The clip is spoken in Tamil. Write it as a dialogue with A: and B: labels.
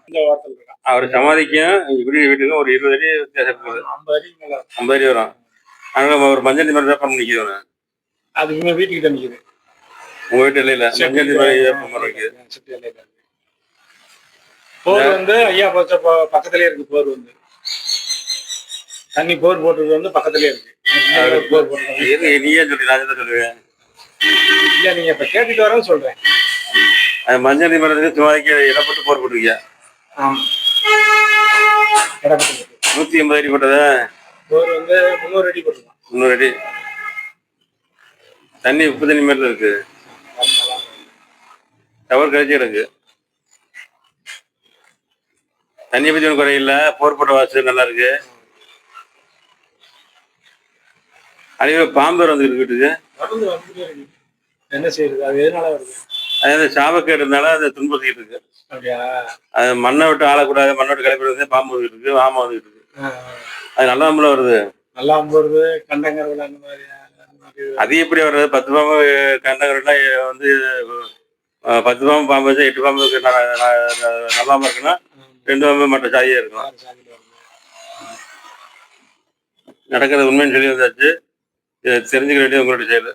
A: இந்த வாரத்தில் இருக்கான்.
B: அவர் சமாதிக்கும் வீட்டுக்கும் ஒரு 20 அடி வித்தியாசம் இருக்குது.
A: 50 அடி மேல
B: 50 அடி வரும். ஆனால் ஒரு மஞ்சள் மரம் தான் நிற்கிது.
A: அது இவங்க வீட்டுக்கிட்ட நிற்கிது.
B: உங்க வீட்டு இல்ல மஞ்சள் மரம் இருக்குது.
A: போர் வந்து ஐயா பக்கத்திலே இருக்கு. போர் வந்து தண்ணி போர் போட்டுறது வந்து பக்கத்திலே இருக்கு. போர் போட்டு
B: நீயே சொல்லி நான் தான் சொல்லுவேன்.
A: இல்ல நீங்க இப்ப கேட்டுட்டு வரேன்னு சொல்றேன்.
B: மஞ்சள் மரத்துக்கு சுமாரிக்கு இடப்பட்டு போர் போட்டுருக்கியா?
A: ஆமா,
B: 180 அடி போட்டதா?
A: போர் வந்து 300 அடி போட்டுருக்கான்.
B: 300 அடி. தண்ணி உப்பு தண்ணி மாதிரி இருக்கு. டவர் கழிச்சு இருக்கு. தண்ணியை பத்தி ஒன்றும் குறையில்ல. போர் போட்ட வாசல் நல்லா இருக்கு. அதே பாம்பர் வந்துருக்கு வீட்டுக்கு.
A: என்ன செய்யுது? அது எதனால வருது?
B: அது சாபக்கேடு இருந்தாலும் அதை துன்புறுத்திட்டு இருக்கு. அது மண்ணை விட்டு ஆளக்கூடாது, மண்ணை விட்டு கிளப்பி பாம்பு வந்துட்டு இருக்கு, வாம வந்துட்டு இருக்கு. அது நல்லா அம்பல வருது.
A: நல்லா அம்பு வருது. கண்டங்கரல் அந்த மாதிரி
B: அது எப்படி வருது? 10 பாம்பு கண்டங்கரெல்லாம் வந்து 10 பாம்பு பாம்பு வச்சா 8 பாம்புக்கு நல்லாம இருக்குன்னா 2 பாம்பு மற்ற சாதியா இருக்கும். நடக்கிறது உண்மைன்னு சொல்லி வந்தாச்சு. தெரிஞ்சுக்க வேண்டியது உங்களோட செயல்.